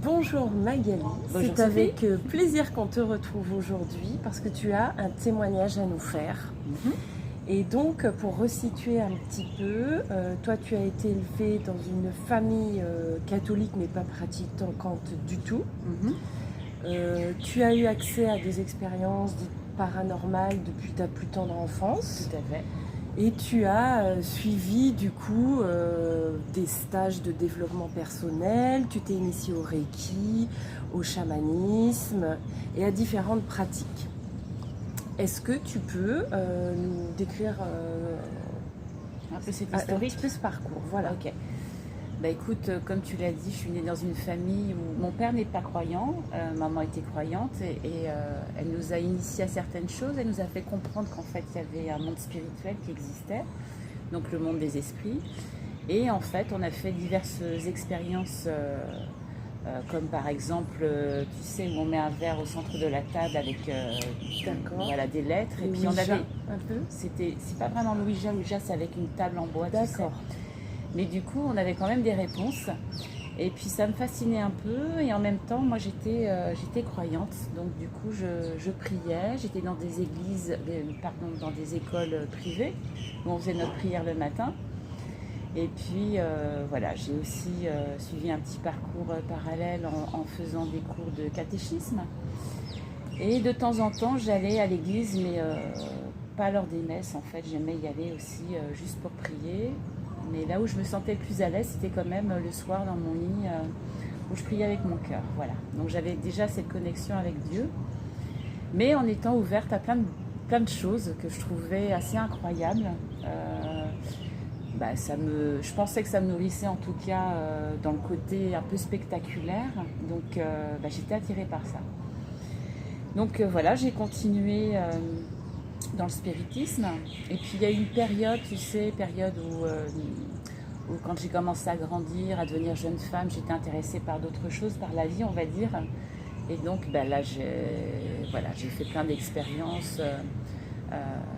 Bonjour Magali, Bonjour c'est Sophie. avec plaisir qu'on te retrouve aujourd'hui parce que tu as un témoignage à nous faire. Et donc, pour resituer un petit peu, toi tu as été élevée dans une famille catholique mais pas pratiquante du tout. Tu as eu accès à des expériences dites paranormales depuis ta plus tendre enfance. Tout à fait. Et tu as suivi du coup des stages de développement personnel, tu t'es initié au Reiki, au chamanisme et à différentes pratiques. Est-ce que tu peux nous décrire Un peu cette un historique. petit peu ce parcours? Voilà. Ok. Bah écoute, comme tu l'as dit, je suis née dans une famille où mon père n'est pas croyant, maman était croyante et elle nous a initiés à certaines choses, elle nous a fait comprendre qu'en fait il y avait un monde spirituel qui existait, donc le monde des esprits. Et en fait on a fait diverses expériences, comme par exemple, tu sais, où on met un verre au centre de la table avec voilà, des lettres. Et puis on avait un peu. C'est pas vraiment l'Ouija, l'Ouija c'est avec une table en bois, tu sais. D'accord. Mais du coup, on avait quand même des réponses. Et puis ça me fascinait un peu. Et en même temps, moi j'étais croyante. Donc du coup, je priais. J'étais dans des églises, dans des écoles privées où on faisait notre prière le matin. Et puis voilà, j'ai aussi suivi un petit parcours parallèle en faisant des cours de catéchisme. Et de temps en temps, j'allais à l'église, mais pas lors des messes en fait. J'aimais y aller aussi juste pour prier. Mais là où je me sentais le plus à l'aise, c'était quand même le soir dans mon lit où je priais avec mon cœur. Voilà. Donc j'avais déjà cette connexion avec Dieu, mais en étant ouverte à plein de choses que je trouvais assez incroyables. Je pensais que ça me nourrissait en tout cas dans le côté un peu spectaculaire. Donc j'étais attirée par ça. Donc voilà, j'ai continué dans le spiritisme. Et puis il y a eu une période, tu sais, où quand j'ai commencé à grandir, à devenir jeune femme, j'étais intéressée par d'autres choses, par la vie, on va dire. Et donc là, j'ai fait plein d'expériences.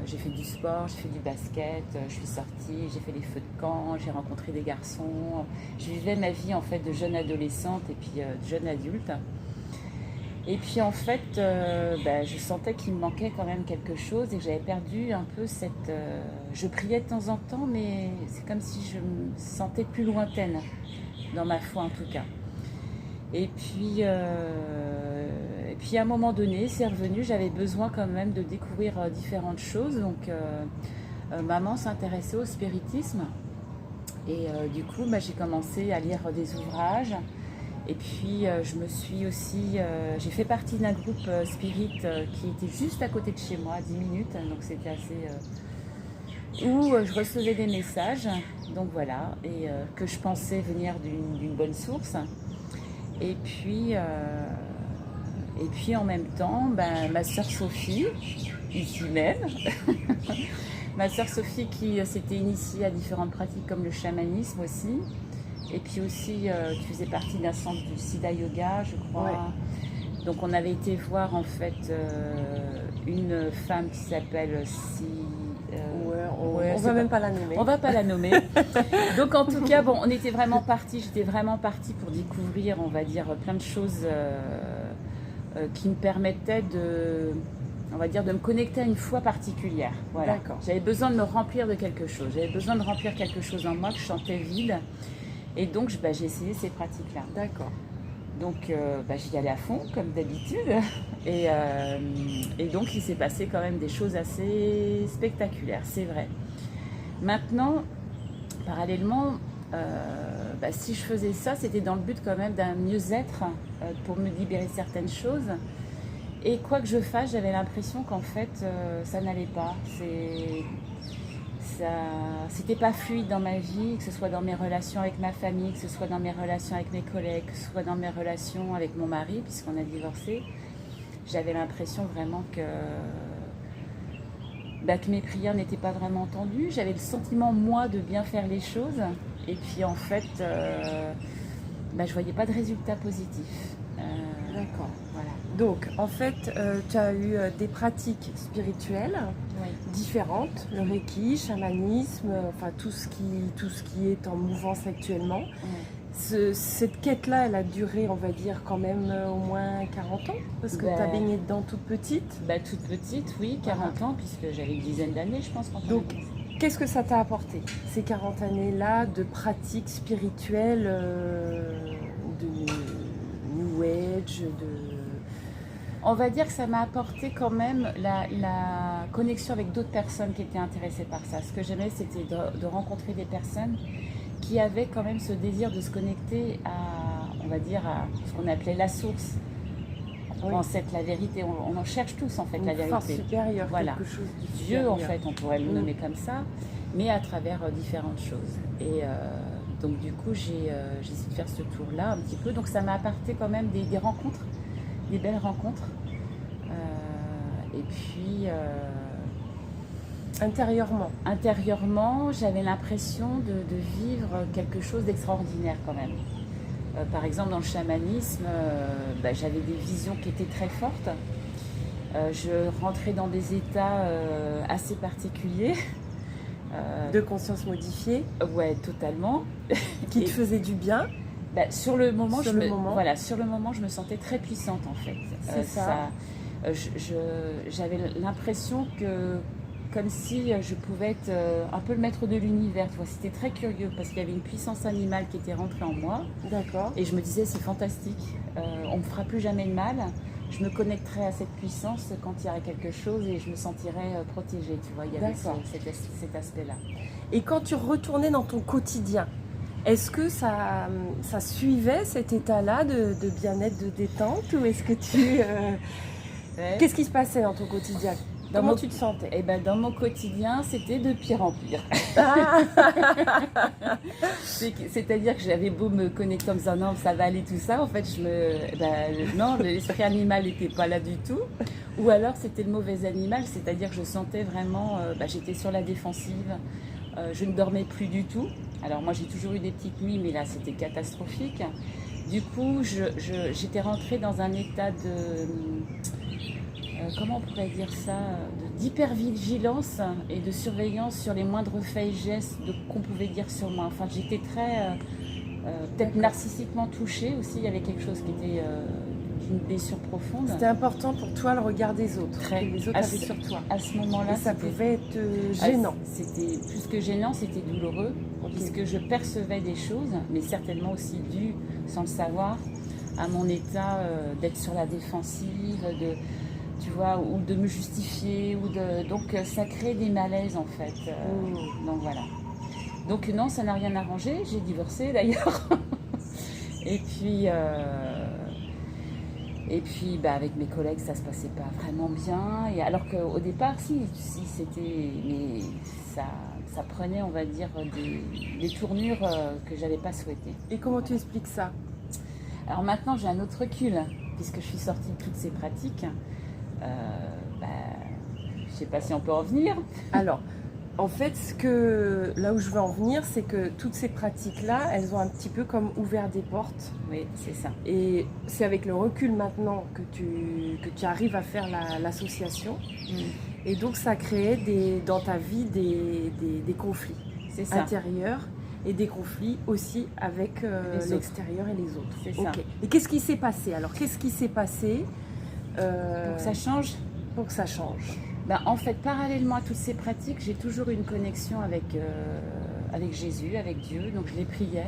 J'ai fait du sport, j'ai fait du basket, je suis sortie, j'ai fait les feux de camp, j'ai rencontré des garçons. Je vivais ma vie en fait de jeune adolescente et puis de jeune adulte. Et puis en fait, je sentais qu'il me manquait quand même quelque chose et que j'avais perdu un peu cette... je priais de temps en temps, mais c'est comme si je me sentais plus lointaine, dans ma foi en tout cas. Et puis à un moment donné, c'est revenu, j'avais besoin quand même de découvrir différentes choses. Donc maman s'intéressait au spiritisme. Et du coup, j'ai commencé à lire des ouvrages. Et puis je me suis aussi, j'ai fait partie d'un groupe spirit qui était juste à côté de chez moi, à 10 minutes, donc c'était assez... où je recevais des messages, donc voilà, et que je pensais venir d'une bonne source. Et puis en même temps, ma sœur Sophie, ici même, ma sœur Sophie qui s'était initiée à différentes pratiques comme le chamanisme aussi. Et puis aussi, tu faisais partie d'un centre du Siddha Yoga, je crois. Ouais. Donc on avait été voir en fait une femme qui s'appelle on va même pas la nommer. On va pas la nommer. Donc en tout cas, on était vraiment partis, j'étais vraiment partie pour découvrir, on va dire, plein de choses qui me permettaient de me connecter à une foi particulière. Voilà. D'accord. J'avais besoin de me remplir de quelque chose. J'avais besoin de remplir quelque chose en moi que je sentais vide. Et donc, j'ai essayé ces pratiques-là. D'accord. Donc, j'y allais à fond, comme d'habitude. Et donc, il s'est passé quand même des choses assez spectaculaires, c'est vrai. Maintenant, parallèlement, si je faisais ça, c'était dans le but quand même d'un mieux-être, pour me libérer de certaines choses. Et quoi que je fasse, j'avais l'impression qu'en fait, ça n'allait pas. C'était pas fluide dans ma vie, que ce soit dans mes relations avec ma famille, que ce soit dans mes relations avec mes collègues, que ce soit dans mes relations avec mon mari, puisqu'on a divorcé. J'avais l'impression vraiment que mes prières n'étaient pas vraiment entendues. J'avais le sentiment, moi, de bien faire les choses. Et puis, en fait, je voyais pas de résultats positifs. D'accord. Voilà. Donc, en fait, tu as eu des pratiques spirituelles différentes, le Reiki, chamanisme, enfin tout ce qui est en mouvance actuellement. cette quête-là, elle a duré, on va dire, quand même au moins 40 ans? Parce que tu as baigné dedans toute petite? Toute petite, oui, 40 ans, puisque j'avais une dizaine d'années, je pense. Donc, qu'est-ce que ça t'a apporté, ces 40 années-là de pratiques spirituelles, de New Age, On va dire que ça m'a apporté quand même la connexion avec d'autres personnes qui étaient intéressées par ça. Ce que j'aimais, c'était de rencontrer des personnes qui avaient quand même ce désir de se connecter à, on va dire, à ce qu'on appelait la source. On pense être la vérité, on en cherche tous en fait la vérité. Une force supérieure, voilà. Quelque chose de Dieu supérieur. en fait, on pourrait le nommer comme ça, mais à travers différentes choses. Et donc du coup, j'ai essayé de faire ce tour-là un petit peu. Donc ça m'a apporté quand même des rencontres, des belles rencontres. Et puis... Intérieurement, j'avais l'impression de vivre quelque chose d'extraordinaire quand même. Par exemple, dans le chamanisme, j'avais des visions qui étaient très fortes. Je rentrais dans des états assez particuliers. De conscience modifiée? Ouais, totalement. Qui te faisait du bien? Sur le moment, je me sentais très puissante en fait. C'est ça. J'avais l'impression que, comme si je pouvais être un peu le maître de l'univers. C'était très curieux parce qu'il y avait une puissance animale qui était rentrée en moi. D'accord. Et je me disais, c'est fantastique, on ne me fera plus jamais de mal. Je me connecterai à cette puissance quand il y aurait quelque chose et je me sentirais protégée. Tu vois, il y avait cet aspect-là. Et quand tu retournais dans ton quotidien, est-ce que ça suivait cet état-là de bien-être, de détente, ou est-ce que tu... Qu'est-ce qui se passait dans ton quotidien? Comment tu te sentais? Dans mon quotidien, c'était de pire en pire. C'est-à-dire que j'avais beau me connecter en me disant non, ça va aller, tout ça. En fait, non, l'esprit animal n'était pas là du tout. Ou alors, c'était le mauvais animal. C'est-à-dire que je sentais vraiment, j'étais sur la défensive. Je ne dormais plus du tout. Alors moi, j'ai toujours eu des petites nuits, mais là, c'était catastrophique. Du coup, j'étais rentrée dans un état de... comment on pourrait dire ça, d'hypervigilance et de surveillance sur les moindres faits et gestes qu'on pouvait dire sur moi. Enfin, j'étais très, peut-être narcissiquement touchée aussi. Il y avait quelque chose qui était une blessure profonde. C'était important pour toi le regard des autres, très, que les autres avaient sur toi. À ce moment-là, ça pouvait être gênant. C'était plus que gênant, c'était douloureux, puisque je percevais des choses, mais certainement aussi dû, sans le savoir, à mon état d'être sur la défensive, tu vois, ou de me justifier, donc ça crée des malaises en fait. Donc voilà. Donc non, ça n'a rien arrangé. J'ai divorcé d'ailleurs. Et puis, avec mes collègues, ça se passait pas vraiment bien. Et alors qu'au départ, si c'était, mais ça prenait, on va dire, des tournures que j'avais pas souhaitées. Et comment tu expliques ça? Alors maintenant, j'ai un autre recul, puisque je suis sortie de toutes ces pratiques. Je sais pas si on peut en venir. Alors, en fait, là où je veux en venir, c'est que toutes ces pratiques-là, elles ont un petit peu comme ouvert des portes. Oui, c'est ça. Et c'est avec le recul maintenant que tu arrives à faire l'association. Et donc, ça crée dans ta vie des conflits intérieurs et des conflits aussi avec l'extérieur et les autres. C'est ça. Et qu'est-ce qui s'est passé? Alors, qu'est-ce qui s'est passé pour que ça change? Pour que ça change. En fait, parallèlement à toutes ces pratiques, j'ai toujours eu une connexion avec Jésus, avec Dieu, donc je les priais.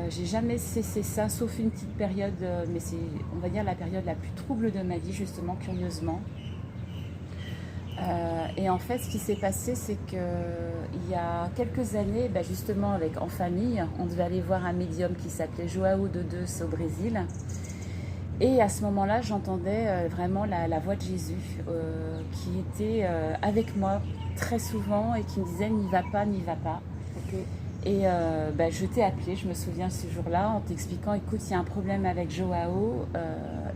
J'ai jamais cessé ça, sauf une petite période, mais c'est, on va dire, la période la plus trouble de ma vie, justement, curieusement. Et en fait, ce qui s'est passé, c'est qu'il y a quelques années, justement, en famille, on devait aller voir un médium qui s'appelait João de Deus au Brésil. Et à ce moment-là, j'entendais vraiment la voix de Jésus qui était avec moi très souvent et qui me disait « n'y va pas, n'y va pas ». Et je t'ai appelé, je me souviens ce jour-là, en t'expliquant « écoute, il y a un problème avec João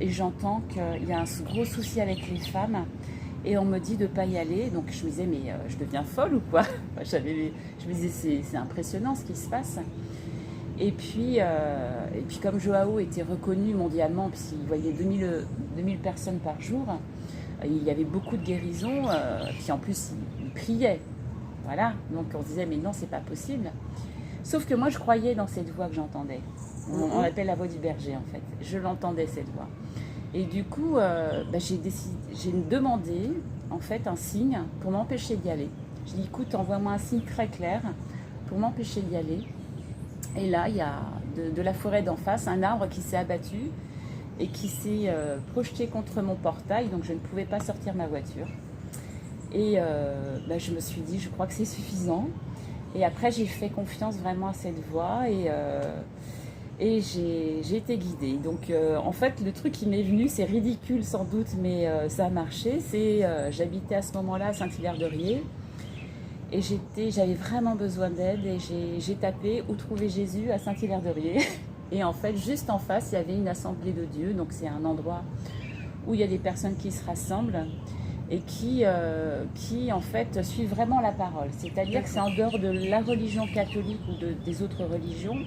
et j'entends qu'il y a un gros souci avec les femmes et on me dit de ne pas y aller ». Donc je me disais « mais je deviens folle ou quoi ?» Je me disais « c'est impressionnant ce qui se passe ». Et puis comme João était reconnu mondialement, puisqu'il voyait 2000 personnes par jour, il y avait beaucoup de guérisons, puis en plus il priait. Voilà, donc on se disait mais non, c'est pas possible. Sauf que moi, je croyais dans cette voix que j'entendais. On l'appelle la voix du berger, en fait. Je l'entendais, cette voix. Et du coup, j'ai demandé, en fait, un signe pour m'empêcher d'y aller. Je dis, écoute, envoie-moi un signe très clair pour m'empêcher d'y aller. Et là, il y a de la forêt d'en face, un arbre qui s'est abattu et qui s'est projeté contre mon portail, donc je ne pouvais pas sortir ma voiture. Et je me suis dit, je crois que c'est suffisant. Et après, j'ai fait confiance vraiment à cette voix et j'ai été guidée. Donc, en fait, le truc qui m'est venu, c'est ridicule sans doute, mais ça a marché. J'habitais à ce moment-là à Saint-Hilaire-de-Riez et j'avais vraiment besoin d'aide et j'ai tapé où trouver Jésus à Saint-Hilaire-de-Riez. Et en fait, juste en face, il y avait une assemblée de Dieu. Donc, c'est un endroit où il y a des personnes qui se rassemblent et qui en fait suivent vraiment la parole. C'est-à-dire que c'est en dehors de la religion catholique ou des autres religions.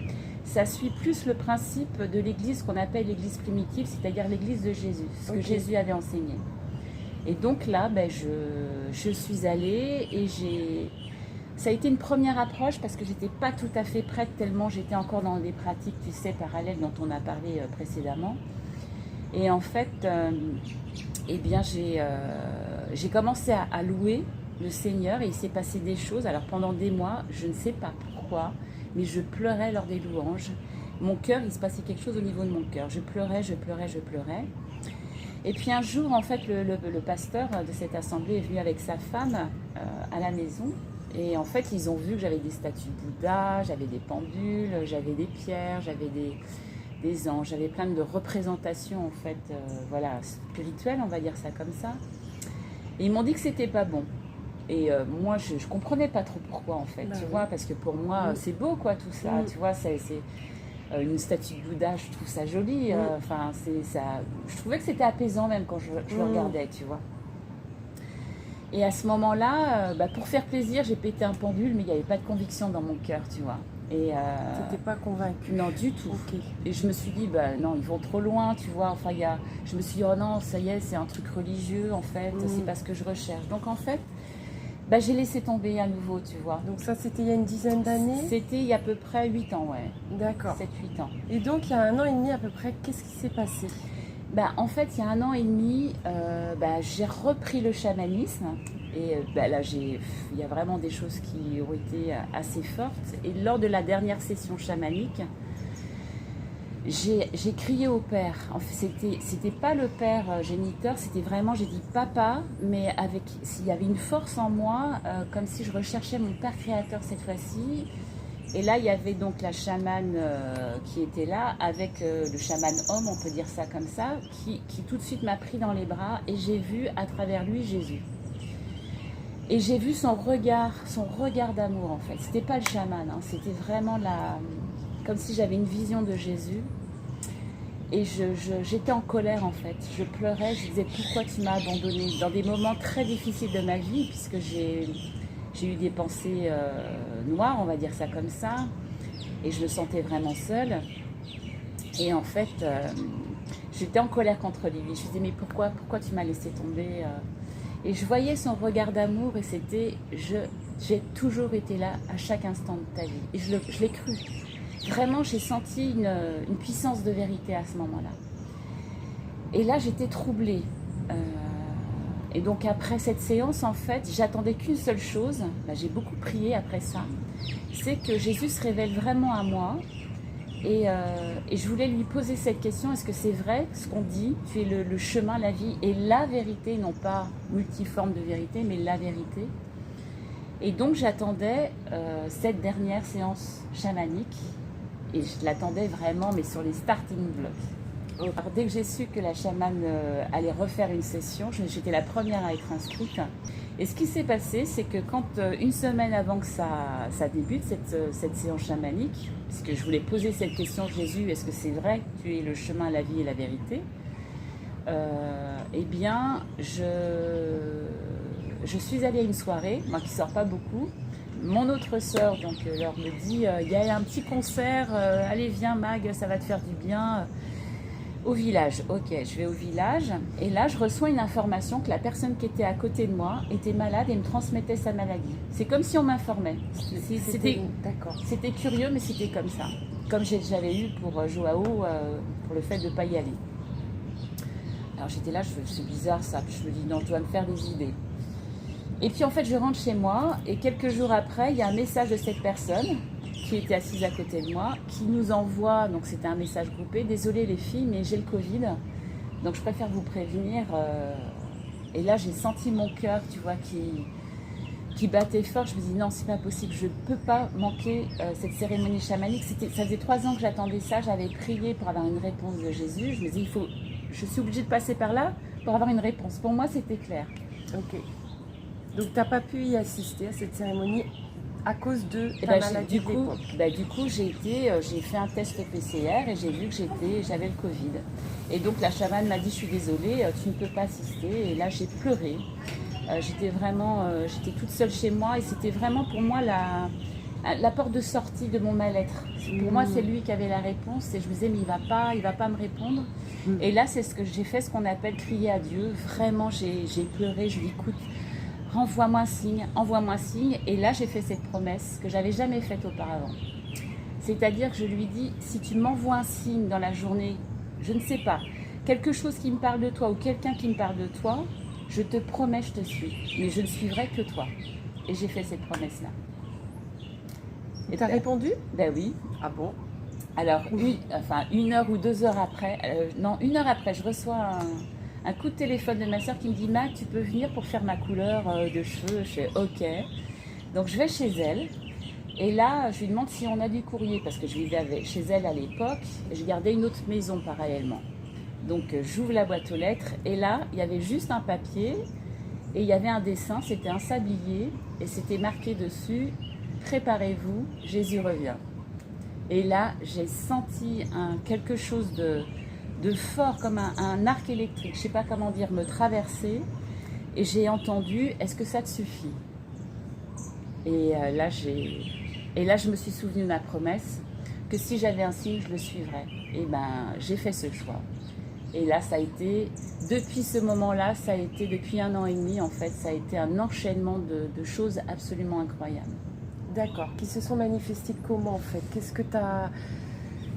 Ça suit plus le principe de l'église qu'on appelle l'église primitive, c'est-à-dire l'église de Jésus, ce que Jésus avait enseigné. Et donc là, je suis allée et ça a été une première approche parce que j'étais pas tout à fait prête tellement j'étais encore dans des pratiques, tu sais, parallèles dont on a parlé précédemment. Et en fait, j'ai commencé à louer le Seigneur et il s'est passé des choses. Alors pendant des mois, je ne sais pas pourquoi, mais je pleurais lors des louanges. Mon cœur, il se passait quelque chose au niveau de mon cœur. Je pleurais. Et puis un jour, en fait, le pasteur de cette assemblée est venu avec sa femme à la maison. Et en fait, ils ont vu que j'avais des statues de Bouddha, j'avais des pendules, j'avais des pierres, j'avais des anges, j'avais plein de représentations, en fait, spirituelles, on va dire ça comme ça. Et ils m'ont dit que c'était pas bon. Et moi, je comprenais pas trop pourquoi, en fait, tu vois, parce que pour moi, c'est beau, quoi, tout ça, tu vois, c'est une statue de Bouddha, je trouve ça joli, je trouvais que c'était apaisant même quand je le regardais, tu vois. Et à ce moment-là, pour faire plaisir, j'ai pété un pendule, mais il n'y avait pas de conviction dans mon cœur, tu vois. Tu n'étais pas convaincue? Non, du tout. Okay. Et je me suis dit, non, ils vont trop loin, tu vois. Enfin, je me suis dit, oh non, ça y est, c'est un truc religieux, en fait, c'est pas ce que je recherche. Donc, en fait, j'ai laissé tomber à nouveau, tu vois. Donc ça, c'était il y a une dizaine d'années? C'était il y a à peu près 8 ans, ouais. D'accord. 7-8 ans. Et donc, il y a 1 an et demi à peu près, qu'est-ce qui s'est passé? En fait, il y a 1 an et demi, j'ai repris le chamanisme. Et là, il y a vraiment des choses qui ont été assez fortes. Et lors de la dernière session chamanique, j'ai crié au Père. En fait, c'était pas le Père géniteur, c'était vraiment, j'ai dit papa, mais s'il y avait une force en moi, comme si je recherchais mon Père créateur cette fois-ci. Et là, il y avait donc la chamane qui était là, avec le chaman homme, on peut dire ça comme ça, qui tout de suite m'a pris dans les bras et j'ai vu à travers lui Jésus. Et j'ai vu son regard d'amour, en fait. C'était pas le chaman, hein, c'était vraiment comme si j'avais une vision de Jésus. Et j'étais en colère, en fait. Je pleurais, je disais pourquoi tu m'as abandonnée dans des moments très difficiles de ma vie, puisque j'ai eu des pensées noires, on va dire ça comme ça. Et je me sentais vraiment seule. Et en fait, j'étais en colère contre lui. Je disais mais pourquoi tu m'as laissé tomber Et je voyais son regard d'amour et c'était j'ai toujours été là à chaque instant de ta vie. Et je l'ai cru. Vraiment, j'ai senti une puissance de vérité à ce moment-là. Et là, j'étais troublée. Et donc, après cette séance, en fait, j'attendais qu'une seule chose. J'ai beaucoup prié après ça. C'est que Jésus se révèle vraiment à moi. Et je voulais lui poser cette question, est-ce que c'est vrai ce qu'on dit? Tu es le chemin, la vie et la vérité, non pas multiforme de vérité, mais la vérité. Et donc j'attendais cette dernière séance chamanique, et je l'attendais vraiment, mais sur les starting blocks. Alors, dès que j'ai su que la chamane allait refaire une session, j'étais la première à être inscrite. Et ce qui s'est passé, c'est que quand une semaine avant que ça débute, cette séance chamanique, puisque je voulais poser cette question, Jésus, est-ce que c'est vrai que tu es le chemin, la vie et la vérité? Eh bien, je suis allée à une soirée, moi qui ne sors pas beaucoup. Mon autre sœur donc, leur me dit, il y a un petit concert, allez viens Mag, ça va te faire du bien. Au village, ok, je vais au village et là je reçois une information que la personne qui était à côté de moi était malade et me transmettait sa maladie. C'est comme si on m'informait. C'était curieux mais c'était comme ça. Comme j'avais eu pour Joao, pour le fait de ne pas y aller. Alors j'étais là, c'est bizarre ça, puis je me dis non, je dois me faire des idées. Et puis en fait je rentre chez moi et quelques jours après, il y a un message de cette personne qui était assise à côté de moi, qui nous envoie, donc c'était un message groupé, désolé les filles, mais j'ai le Covid, donc je préfère vous prévenir. Et là, j'ai senti mon cœur, tu vois, qui battait fort. Je me dis non, c'est pas possible, je ne peux pas manquer cette cérémonie chamanique. Ça faisait 3 ans que j'attendais ça, j'avais prié pour avoir une réponse de Jésus. Je me dis, je suis obligée de passer par là pour avoir une réponse. Pour moi, c'était clair. Ok. Donc, tu n'as pas pu y assister à cette cérémonie à cause de ta maladie du coup, j'ai fait un test PCR et j'ai vu que j'avais le Covid. Et donc la chamane m'a dit, je suis désolée, tu ne peux pas assister. Et là, j'ai pleuré. J'étais toute seule chez moi et c'était vraiment pour moi la porte de sortie de mon mal-être. Pour moi, c'est lui qui avait la réponse et je me disais, mais il va pas me répondre. Et là, c'est ce que j'ai fait, ce qu'on appelle crier à Dieu. Vraiment, j'ai pleuré, je lui dis, écoute, renvoie-moi un signe, envoie-moi un signe. Et là, j'ai fait cette promesse que j'avais jamais faite auparavant. C'est-à-dire que je lui dis, si tu m'envoies un signe dans la journée, je ne sais pas, quelque chose qui me parle de toi ou quelqu'un qui me parle de toi, je te promets, je te suis. Mais je ne suivrai que toi. Et j'ai fait cette promesse-là. Et tu as répondu? Ben oui. Ah bon? Alors, 1 heure ou 2 heures après, 1 heure après, je reçois un coup de téléphone de ma soeur qui me dit « Mac, tu peux venir pour faire ma couleur de cheveux ?» Je fais « Ok ». Donc je vais chez elle et là je lui demande si on a du courrier parce que je vivais chez elle à l'époque et je gardais une autre maison parallèlement. Donc j'ouvre la boîte aux lettres et là il y avait juste un papier et il y avait un dessin, c'était un sablier et c'était marqué dessus « Préparez-vous, Jésus revient ». Et là j'ai senti quelque chose de fort, comme un arc électrique, je ne sais pas comment dire, me traverser. Et j'ai entendu, est-ce que ça te suffit? Et là, je me suis souvenu de ma promesse, que si j'avais un signe, je le suivrais. Et ben, j'ai fait ce choix. Et là, ça a été, depuis ce moment-là, ça a été, depuis 1 an et demi, en fait, ça a été un enchaînement de choses absolument incroyables. D'accord. Qui se sont manifestées comment, en fait?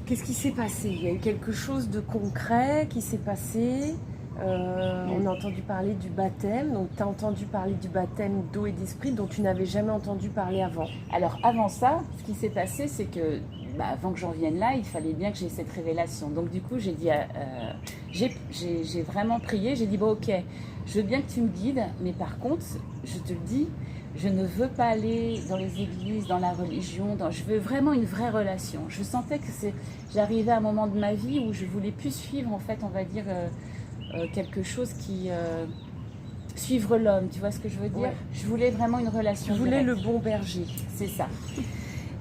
Qu'est-ce qui s'est passé? Il y a eu quelque chose de concret qui s'est passé. On a entendu parler du baptême. Donc, tu as entendu parler du baptême d'eau et d'esprit dont tu n'avais jamais entendu parler avant. Alors, avant ça, ce qui s'est passé, c'est que avant que j'en vienne là, il fallait bien que j'ai cette révélation. Donc, du coup, j'ai dit, j'ai vraiment prié. J'ai dit, bon, ok, je veux bien que tu me guides, mais par contre, je te le dis, je ne veux pas aller dans les églises, dans la religion, je veux vraiment une vraie relation. Je sentais que j'arrivais à un moment de ma vie où je voulais plus suivre, en fait, on va dire, quelque chose qui... suivre l'homme, tu vois ce que je veux dire? Ouais. Je voulais vraiment une relation. Je voulais le bon berger. C'est ça.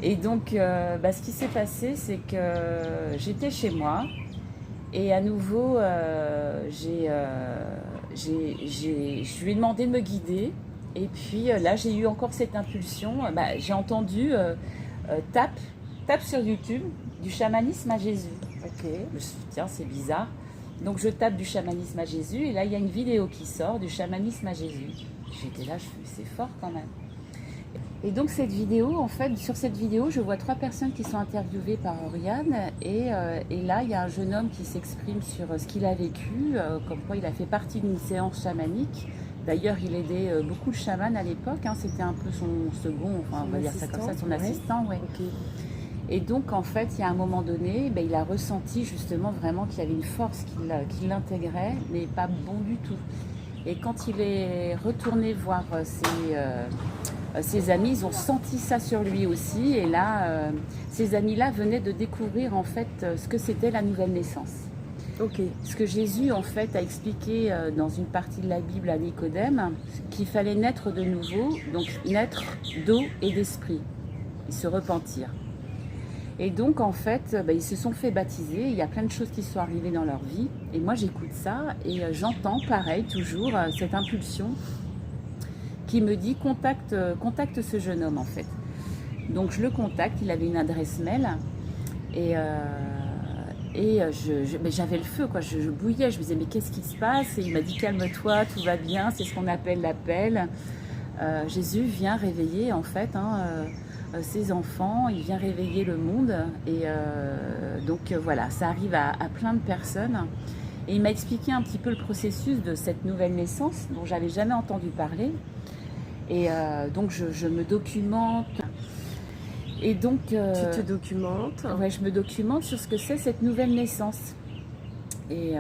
Et donc, ce qui s'est passé, c'est que j'étais chez moi et à nouveau, je lui ai demandé de me guider. Et puis là, j'ai eu encore cette impulsion. J'ai entendu tape sur YouTube du chamanisme à Jésus. Ok. Je me suis dit, tiens, c'est bizarre. Donc je tape du chamanisme à Jésus et là, il y a une vidéo qui sort du chamanisme à Jésus. J'étais là, c'est fort quand même. Et donc cette vidéo, en fait, sur cette vidéo, je vois 3 personnes qui sont interviewées par Oriane et là, il y a un jeune homme qui s'exprime sur ce qu'il a vécu, comme quoi il a fait partie d'une séance chamanique. D'ailleurs, il aidait beaucoup de chamans à l'époque, hein, c'était un peu son second, enfin, on va dire ça comme ça, son assistant. Ouais. Okay. Et donc, en fait, il y a un moment donné, il a ressenti justement vraiment qu'il y avait une force qui l'intégrait, mais pas bon du tout. Et quand il est retourné voir ses amis, ils ont senti ça sur lui aussi. Et là, ces amis-là venaient de découvrir en fait ce que c'était la nouvelle naissance. Okay. Ce que Jésus en fait a expliqué dans une partie de la Bible à Nicodème, qu'il fallait naître de nouveau, donc naître d'eau et d'esprit, et se repentir. Et donc en fait, ils se sont fait baptiser, il y a plein de choses qui sont arrivées dans leur vie, et moi j'écoute ça et j'entends pareil toujours cette impulsion qui me dit contacte ce jeune homme en fait. Donc je le contacte, il avait une adresse mail Et mais j'avais le feu, quoi. Je bouillais, je me disais mais qu'est-ce qui se passe? Et il m'a dit calme-toi, tout va bien, c'est ce qu'on appelle l'appel. Jésus vient réveiller en fait ses enfants, il vient réveiller le monde. Et donc voilà, ça arrive à plein de personnes. Et il m'a expliqué un petit peu le processus de cette nouvelle naissance dont j'avais jamais entendu parler. Et donc je me documente. Et donc, tu te documentes. Ouais, je me documente sur ce que c'est cette nouvelle naissance. Et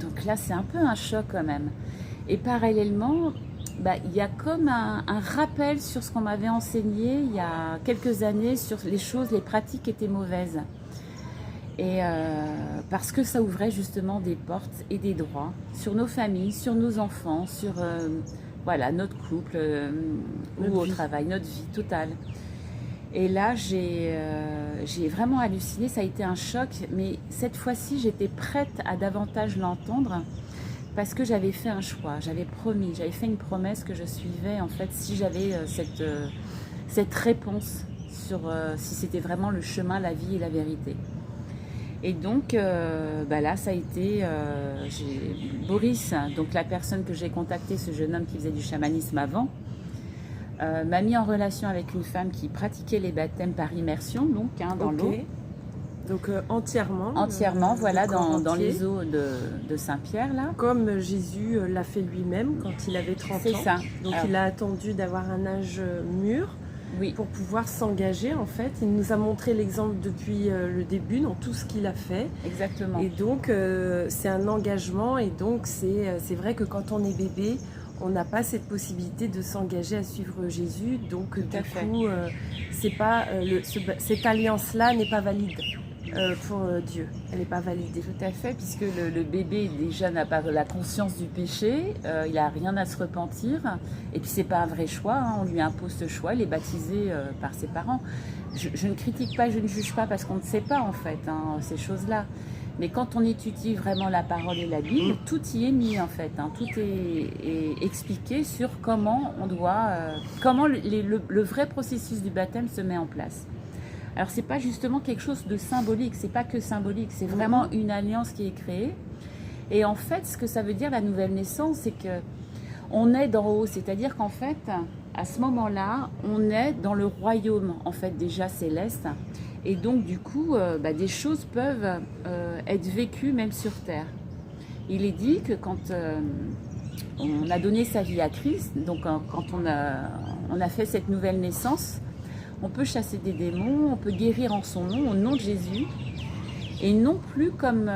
donc là, c'est un peu un choc quand même. Et parallèlement, il y a comme un rappel sur ce qu'on m'avait enseigné il y a quelques années sur les choses, les pratiques qui étaient mauvaises. Et parce que ça ouvrait justement des portes et des droits sur nos familles, sur nos enfants, sur voilà, notre couple ou au travail, notre vie totale. Et là, j'ai vraiment halluciné, ça a été un choc, mais cette fois-ci, j'étais prête à davantage l'entendre parce que j'avais fait un choix, j'avais fait une promesse que je suivais en fait si j'avais cette réponse sur si c'était vraiment le chemin, la vie et la vérité. Et donc là, ça a été Boris, donc la personne que j'ai contactée, ce jeune homme qui faisait du chamanisme avant, m'a mis en relation avec une femme qui pratiquait les baptêmes par immersion, donc dans l'eau. Donc entièrement. Entièrement, voilà, dans les eaux de Saint-Pierre, là. Comme Jésus l'a fait lui-même quand il avait 30 ans. C'est ça. Donc il a attendu d'avoir un âge mûr pour pouvoir s'engager, en fait. Il nous a montré l'exemple depuis le début dans tout ce qu'il a fait. Exactement. Et donc c'est un engagement, et donc c'est vrai que quand on est bébé, on n'a pas cette possibilité de s'engager à suivre Jésus, donc du coup, c'est pas, cette alliance-là n'est pas valide pour Dieu, elle n'est pas validée. Tout à fait, puisque le bébé déjà n'a pas la conscience du péché, il n'a rien à se repentir, et puis c'est pas un vrai choix, on lui impose ce choix, il est baptisé par ses parents. Je ne critique pas, je ne juge pas parce qu'on ne sait pas en fait ces choses-là. Mais quand on étudie vraiment la parole et la Bible, tout y est mis en fait. Tout est expliqué sur comment on doit, comment le vrai processus du baptême se met en place. Alors c'est pas justement quelque chose de symbolique, c'est pas que symbolique, c'est vraiment une alliance qui est créée. Et en fait, ce que ça veut dire la nouvelle naissance, c'est que on est d'en haut, c'est-à-dire qu'en fait, à ce moment-là, on est dans le royaume en fait déjà céleste. Et donc, du coup, des choses peuvent être vécues même sur Terre. Il est dit que quand on a donné sa vie à Christ, donc quand on a fait cette nouvelle naissance, on peut chasser des démons, on peut guérir en son nom, au nom de Jésus, et non plus comme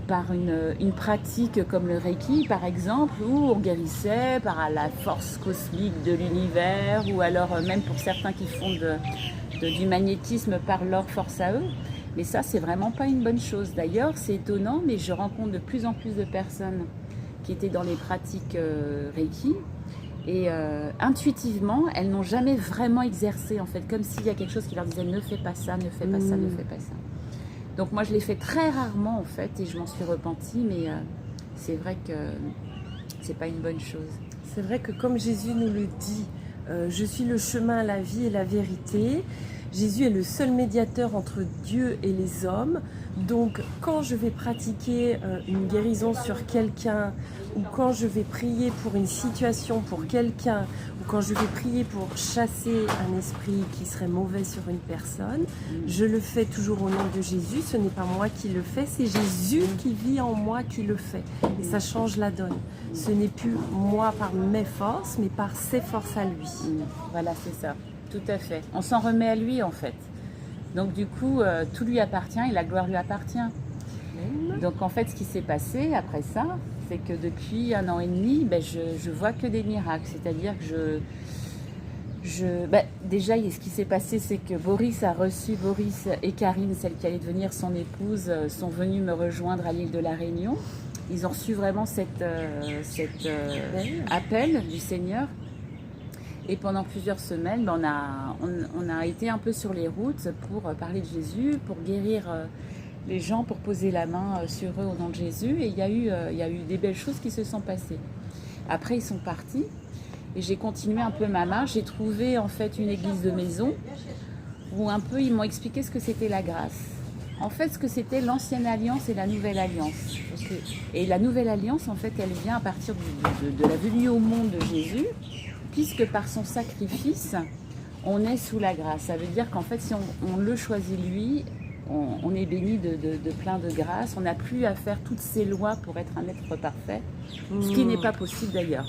par une pratique comme le Reiki, par exemple, où on guérissait par la force cosmique de l'univers, ou alors même pour certains qui font du magnétisme par leur force à eux. Mais ça, c'est vraiment pas une bonne chose. D'ailleurs, c'est étonnant, mais je rencontre de plus en plus de personnes qui étaient dans les pratiques Reiki, et intuitivement, elles n'ont jamais vraiment exercé, en fait, comme s'il y a quelque chose qui leur disait ne fais pas ça, ne fais pas ça, ne fais pas ça. Donc moi, je l'ai fait très rarement, en fait, et je m'en suis repentie, mais c'est vrai que c'est pas une bonne chose. C'est vrai que comme Jésus nous le dit, je suis le chemin, la vie et la vérité. Jésus est le seul médiateur entre Dieu et les hommes. Donc quand je vais pratiquer une guérison sur quelqu'un, ou quand je vais prier pour une situation pour quelqu'un, ou quand je vais prier pour chasser un esprit qui serait mauvais sur une personne, je le fais toujours au nom de Jésus. Ce n'est pas moi qui le fais, c'est Jésus qui vit en moi qui le fait. Et ça change la donne. Ce n'est plus moi par mes forces, mais par ses forces à lui. Voilà, c'est ça. Tout à fait. On s'en remet à lui, en fait. Donc, du coup, tout lui appartient et la gloire lui appartient. Donc, en fait, ce qui s'est passé après ça, c'est que depuis 1 an et demi, je vois que des miracles. C'est-à-dire que déjà, ce qui s'est passé, c'est que Boris et Karine, celle qui allait devenir son épouse, sont venus me rejoindre à l'île de la Réunion. Ils ont reçu vraiment cet appel du Seigneur. Et pendant plusieurs semaines, on a été un peu sur les routes pour parler de Jésus, pour guérir les gens, pour poser la main sur eux au nom de Jésus. Et il y a eu des belles choses qui se sont passées. Après, ils sont partis et j'ai continué un peu ma marche. J'ai trouvé en fait une église de maison où un peu ils m'ont expliqué ce que c'était la grâce. En fait, ce que c'était l'ancienne alliance et la nouvelle alliance. Ok. Et la nouvelle alliance, en fait, elle vient à partir de la venue au monde de Jésus, puisque par son sacrifice, on est sous la grâce. Ça veut dire qu'en fait, si on le choisit lui, on est béni de plein de grâce. On n'a plus à faire toutes ces lois pour être un être parfait, ce qui n'est pas possible d'ailleurs.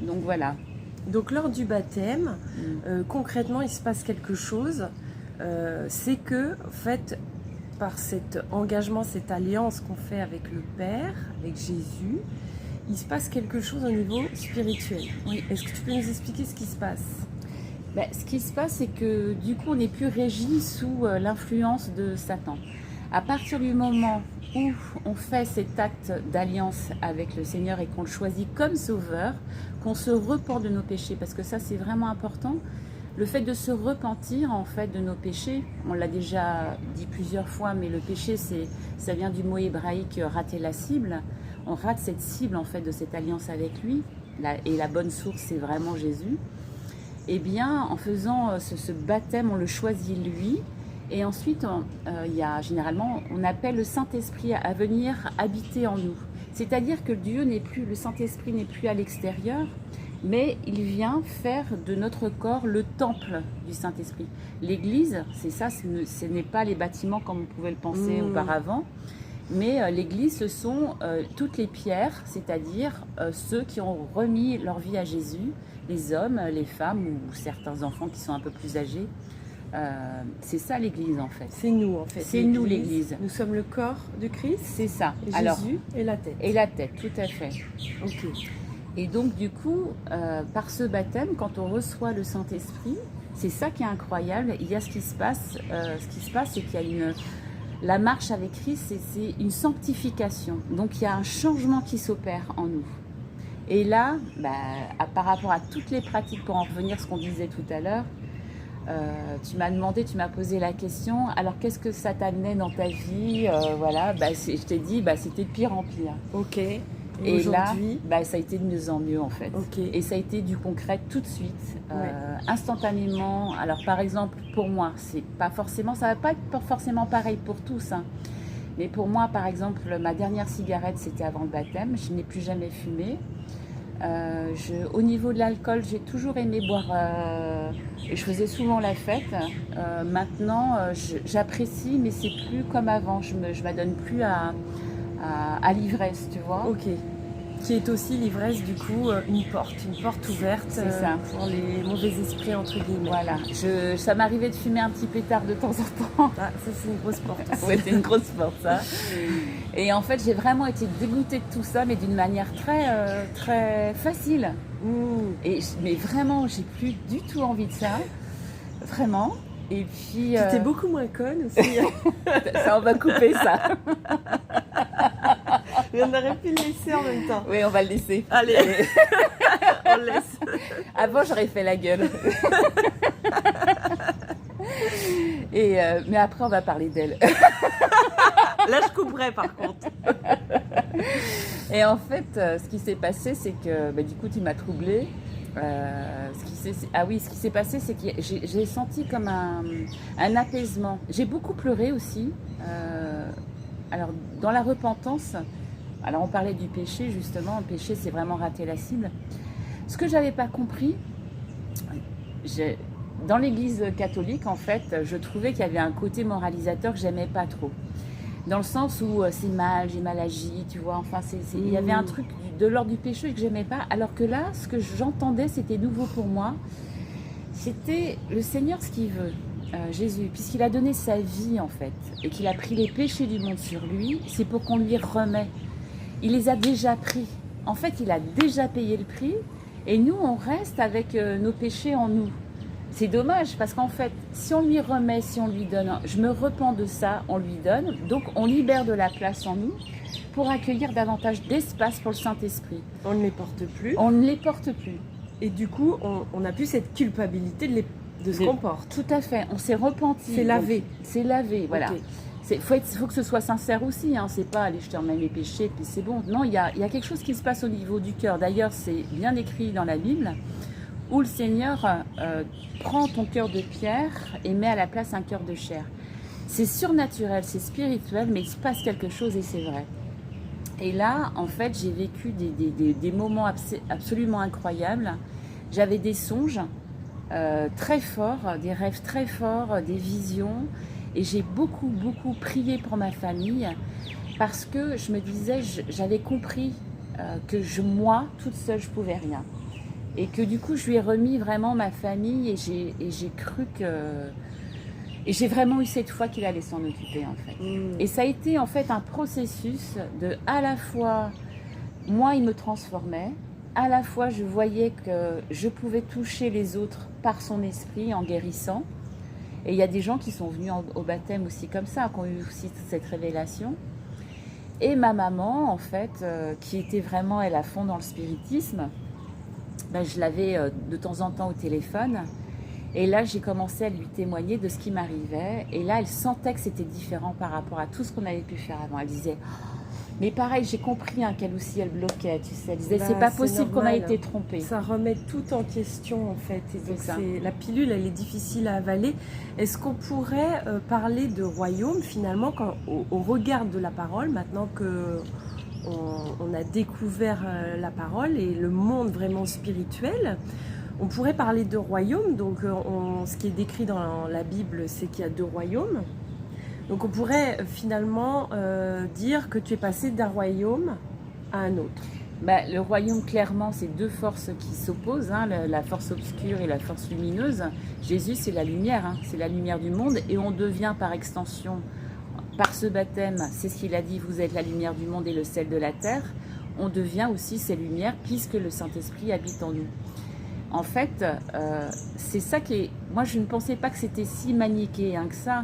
Donc voilà. Donc lors du baptême, concrètement, il se passe quelque chose. C'est que, en fait, par cet engagement, cette alliance qu'on fait avec le Père, avec Jésus, il se passe quelque chose au niveau spirituel. Oui. Est-ce que tu peux nous expliquer ce qui se passe? Ce qui se passe, c'est que du coup, on n'est plus régi sous l'influence de Satan. À partir du moment où on fait cet acte d'alliance avec le Seigneur et qu'on le choisit comme sauveur, qu'on se repent de nos péchés, parce que ça, c'est vraiment important. Le fait de se repentir en fait de nos péchés, on l'a déjà dit plusieurs fois, mais le péché, ça vient du mot hébraïque rater la cible. On rate cette cible en fait de cette alliance avec lui, et la bonne source, c'est vraiment Jésus. Eh bien, en faisant ce baptême, on le choisit lui, et ensuite, généralement, on appelle le Saint-Esprit à venir habiter en nous. C'est-à-dire que le Saint-Esprit n'est plus à l'extérieur, mais il vient faire de notre corps le temple du Saint-Esprit. L'Église, c'est ça, ce n'est pas les bâtiments comme on pouvait le penser auparavant, mais l'Église, ce sont toutes les pierres, c'est-à-dire ceux qui ont remis leur vie à Jésus, les hommes, les femmes ou certains enfants qui sont un peu plus âgés. C'est ça l'Église en fait. C'est nous en fait. C'est nous l'Église. Nous sommes le corps de Christ. C'est ça. Et Jésus et la tête. Et la tête, tout à fait. Ok. Et donc du coup, par ce baptême, quand on reçoit le Saint-Esprit, c'est ça qui est incroyable. Il y a ce qui se passe. Ce qui se passe, c'est qu'il y a la marche avec Christ, c'est une sanctification. Donc il y a un changement qui s'opère en nous. Et là, par rapport à toutes les pratiques, pour en revenir à ce qu'on disait tout à l'heure, tu m'as posé la question, alors qu'est-ce que ça t'amenait dans ta vie? Voilà, je t'ai dit, c'était de pire en pire. Ok. Et là, ça a été de mieux en mieux en fait. Okay. Et ça a été du concret tout de suite, instantanément. Alors par exemple, pour moi, ça va pas être forcément pareil pour tous, hein. Mais pour moi, par exemple, ma dernière cigarette, c'était avant le baptême. Je n'ai plus jamais fumé. Au niveau de l'alcool, j'ai toujours aimé boire et je faisais souvent la fête. Maintenant, j'apprécie, mais c'est plus comme avant. Je m'adonne plus à l'ivresse, tu vois. Ok. Qui est aussi l'ivresse, du coup, une porte ouverte pour les mauvais esprits, entre guillemets. Voilà. Ça m'arrivait de fumer un petit pétard de temps en temps. Ah, ça, c'est une grosse porte aussi. Ouais, c'est une grosse porte, ça. Et en fait, j'ai vraiment été dégoûtée de tout ça, mais d'une manière très, très facile. Mais vraiment, j'ai plus du tout envie de ça. Vraiment. Et puis... Tu étais beaucoup moins conne aussi. Ça, on va couper ça. Mais on aurait pu le laisser en même temps. Oui, on va le laisser. Allez, on le laisse. Avant, j'aurais fait la gueule. Mais après, on va parler d'elle. Là, je couperai par contre. Et en fait, ce qui s'est passé, c'est que du coup, tu m'as troublée. Ce qui s'est passé, c'est que j'ai senti comme un apaisement. J'ai beaucoup pleuré aussi. Alors, dans la repentance, alors on parlait du péché, justement. Le péché, c'est vraiment rater la cible. Ce que je n'avais pas compris, dans l'église catholique, en fait, je trouvais qu'il y avait un côté moralisateur que j'aimais pas trop. Dans le sens où c'est mal, j'ai mal agi, tu vois. Enfin, il y avait un truc de l'ordre du péché que j'aimais pas. Alors que là, ce que j'entendais, c'était nouveau pour moi. C'était le Seigneur, ce qu'il veut, Jésus, puisqu'il a donné sa vie, en fait, et qu'il a pris les péchés du monde sur lui, c'est pour qu'on lui remet. Il les a déjà pris. En fait, il a déjà payé le prix, et nous, on reste avec nos péchés en nous. C'est dommage, parce qu'en fait, si on lui remet, si on lui donne, je me repens de ça, on lui donne, donc on libère de la place en nous pour accueillir davantage d'espace pour le Saint-Esprit. On ne les porte plus. On ne les porte plus. Et du coup, on n'a plus cette culpabilité de ce qu'on porte. Tout à fait, on s'est repenti. C'est lavé. C'est lavé, voilà. Okay. Faut que ce soit sincère aussi, hein. C'est pas allez, je te remets mes péchés, puis c'est bon. Non, il y a quelque chose qui se passe au niveau du cœur. D'ailleurs, c'est bien écrit dans la Bible, où le Seigneur prend ton cœur de pierre et met à la place un cœur de chair. C'est surnaturel, c'est spirituel, mais il se passe quelque chose et c'est vrai. Et là, en fait, j'ai vécu des moments absolument incroyables. J'avais des songes très forts, des rêves très forts, des visions. Et j'ai beaucoup prié pour ma famille parce que je me disais, j'avais compris que moi, toute seule, je ne pouvais rien. Et que du coup, je lui ai remis vraiment ma famille et j'ai cru que... Et j'ai vraiment eu cette foi qu'il allait s'en occuper, en fait. Et ça a été, en fait, un processus de, à la fois, moi, il me transformait, à la fois, je voyais que je pouvais toucher les autres par son esprit en guérissant. Et il y a des gens qui sont venus au baptême aussi comme ça, qui ont eu aussi cette révélation. Et ma maman, en fait, qui était vraiment, elle, à fond dans le spiritisme, ben, je l'avais de temps en temps au téléphone. Et là, j'ai commencé à lui témoigner de ce qui m'arrivait. Et là, elle sentait que c'était différent par rapport à tout ce qu'on avait pu faire avant. Elle disait, mais pareil, j'ai compris qu'elle aussi, elle bloquait, tu sais. Elle disait, c'est pas possible qu'on a été trompé. Ça remet tout en question, en fait. Et donc, la pilule, elle est difficile à avaler. Est-ce qu'on pourrait parler de royaume, finalement, au regard de la parole, maintenant que on a découvert la parole et le monde vraiment spirituel? On pourrait parler de royaume, donc ce qui est décrit dans la Bible, c'est qu'il y a 2 royaumes. Donc on pourrait finalement dire que tu es passé d'un royaume à un autre. Bah, le royaume, clairement, c'est 2 forces qui s'opposent, hein, la force obscure et la force lumineuse. Jésus, c'est la lumière, hein, c'est la lumière du monde, et on devient par extension, par ce baptême, c'est ce qu'il a dit, vous êtes la lumière du monde et le sel de la terre, on devient aussi ces lumières puisque le Saint-Esprit habite en nous. En fait, c'est ça qui est... Moi, je ne pensais pas que c'était si manichéen que ça.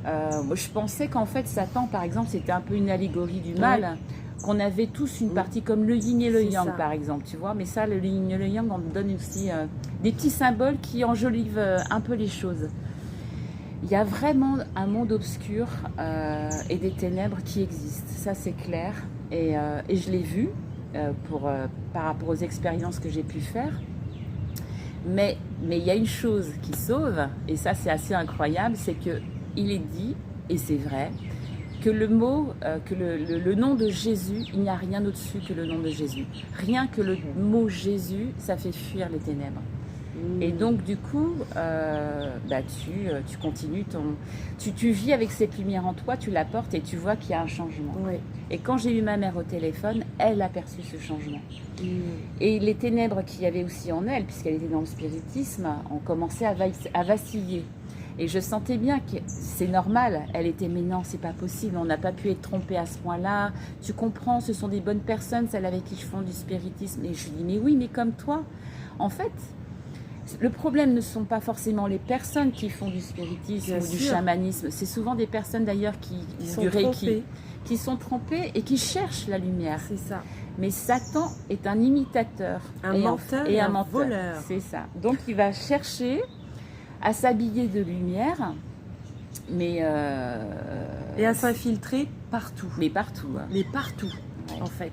Je pensais qu'en fait, Satan, par exemple, c'était un peu une allégorie du mal, qu'on avait tous une partie comme le yin et le yang, par exemple, tu vois. Mais ça, le yin et le yang, on me donne aussi des petits symboles qui enjolivent un peu les choses. Il y a vraiment un monde obscur et des ténèbres qui existent, ça c'est clair. Et je l'ai vu par rapport aux expériences que j'ai pu faire. Mais il y a une chose qui sauve, et ça c'est assez incroyable, c'est qu'il est dit, et c'est vrai, que le mot, que le nom de Jésus, il n'y a rien au-dessus que le nom de Jésus. Rien que le mot Jésus, ça fait fuir les ténèbres. Et donc du coup, tu continues tu vis avec cette lumière en toi, tu la portes et tu vois qu'il y a un changement. Oui. Et quand j'ai eu ma mère au téléphone, elle a perçu ce changement. Et les ténèbres qu'il y avait aussi en elle, puisqu'elle était dans le spiritisme, ont commencé à vaciller. Et je sentais bien que c'est normal. Elle était, mais non, c'est pas possible, on n'a pas pu être trompé à ce point-là. Tu comprends, ce sont des bonnes personnes, celles avec qui je fais du spiritisme. Et je lui dis, mais oui, mais comme toi. En fait, le problème ne sont pas forcément les personnes qui font du spiritisme ou du chamanisme. C'est souvent des personnes d'ailleurs qui du Reiki, qui sont trompées et qui cherchent la lumière. C'est ça. Mais Satan est un imitateur. Un menteur et un voleur. C'est ça. Donc il va chercher à s'habiller de lumière, mais... et à s'infiltrer partout. Mais partout. Hein. Mais partout, en fait.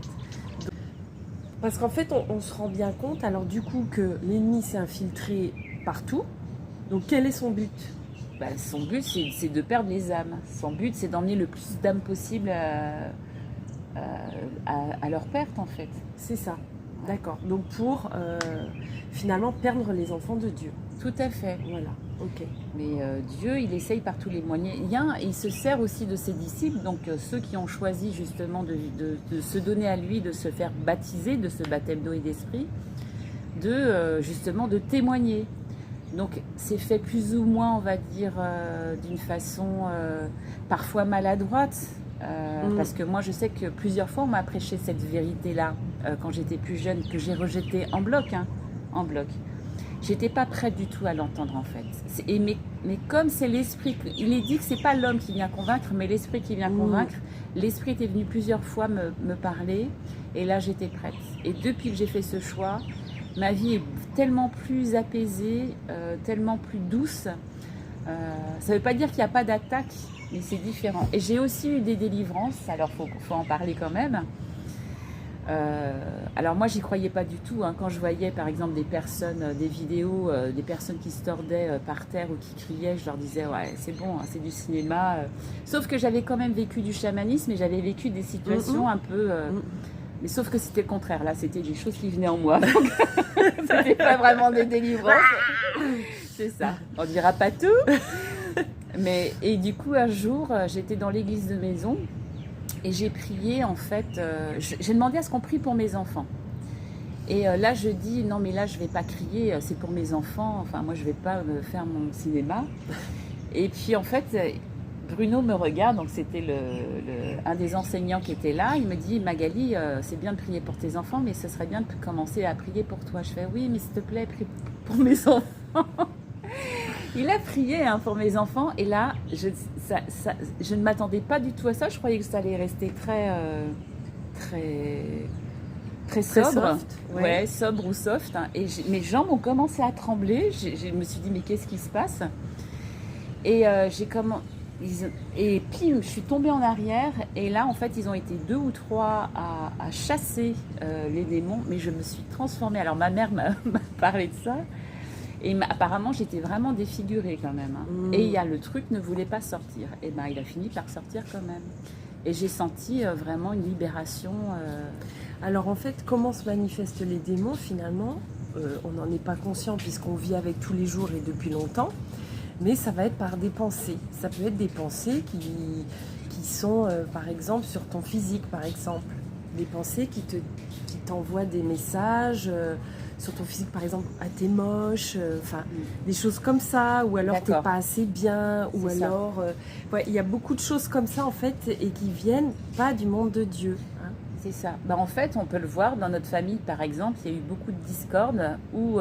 Parce qu'en fait, on se rend bien compte, alors du coup, que l'ennemi s'est infiltré partout. Donc, quel est son but ? Son but, c'est de perdre les âmes. Son but, c'est d'emmener le plus d'âmes possible à leur perte, en fait. C'est ça. D'accord. Donc, pour finalement perdre les enfants de Dieu. Tout à fait. Voilà. Ok. Mais Dieu, il essaye par tous les moyens. Il se sert aussi de ses disciples, donc ceux qui ont choisi justement de se donner à lui, de se faire baptiser de ce baptême d'eau et d'esprit, justement de témoigner. Donc c'est fait plus ou moins, on va dire, d'une façon parfois maladroite. Parce que moi je sais que plusieurs fois on m'a prêché cette vérité-là quand j'étais plus jeune, que j'ai rejetée en bloc. J'étais pas prête du tout à l'entendre en fait. Mais comme c'est l'esprit, il est dit que c'est pas l'homme qui vient convaincre, mais l'esprit qui vient convaincre. L'esprit était venu plusieurs fois me parler et là j'étais prête. Et depuis que j'ai fait ce choix, ma vie est tellement plus apaisée, tellement plus douce. Ça veut pas dire qu'il n'y a pas d'attaque, mais c'est différent. Et j'ai aussi eu des délivrances, alors faut en parler quand même. Alors moi, j'y croyais pas du tout, hein. Quand je voyais par exemple des personnes, des vidéos, des personnes qui se tordaient par terre ou qui criaient, je leur disais ouais, c'est bon, hein, c'est du cinéma. Sauf que j'avais quand même vécu du chamanisme et j'avais vécu des situations un peu. Mais sauf que c'était le contraire. Là, c'était des choses qui venaient en moi. Donc, c'était pas vraiment des délivrances. C'est ça. On dira pas tout. Et du coup, un jour, j'étais dans l'église de maison. Et j'ai prié, en fait, j'ai demandé à ce qu'on prie pour mes enfants. Et là, je dis, non, mais là, je ne vais pas crier, c'est pour mes enfants. Enfin, moi, je ne vais pas me faire mon cinéma. Et puis, en fait, Bruno me regarde, donc c'était un des enseignants qui était là. Il me dit, Magali, c'est bien de prier pour tes enfants, mais ce serait bien de commencer à prier pour toi. Je fais, oui, mais s'il te plaît, prie pour mes enfants. Il a prié pour mes enfants et là, je ne m'attendais pas du tout à ça. Je croyais que ça allait rester très sobre. Soft, ouais, sobre ou soft. Hein. Et mes jambes ont commencé à trembler. Je me suis dit, mais qu'est-ce qui se passe? Et et puis, je suis tombée en arrière. Et là, en fait, ils ont été 2 ou 3 à chasser les démons. Mais je me suis transformée. Alors, ma mère m'a parlé de ça. Et apparemment, j'étais vraiment défigurée quand même. Hein. Et le truc ne voulait pas sortir. Et ben, il a fini par sortir quand même. Et j'ai senti vraiment une libération. Alors en fait, comment se manifestent les démons finalement? On n'en est pas conscient puisqu'on vit avec tous les jours et depuis longtemps. Mais ça va être par des pensées. Ça peut être des pensées qui sont, par exemple, sur ton physique, par exemple. Des pensées qui t'envoient des messages... sur ton physique, par exemple, t'es moche, des choses comme ça, ou alors t'es pas assez bien, ou alors... il y a beaucoup de choses comme ça, en fait, et qui viennent pas du monde de Dieu. Hein. C'est ça. En fait, on peut le voir dans notre famille, par exemple, il y a eu beaucoup de discorde, où,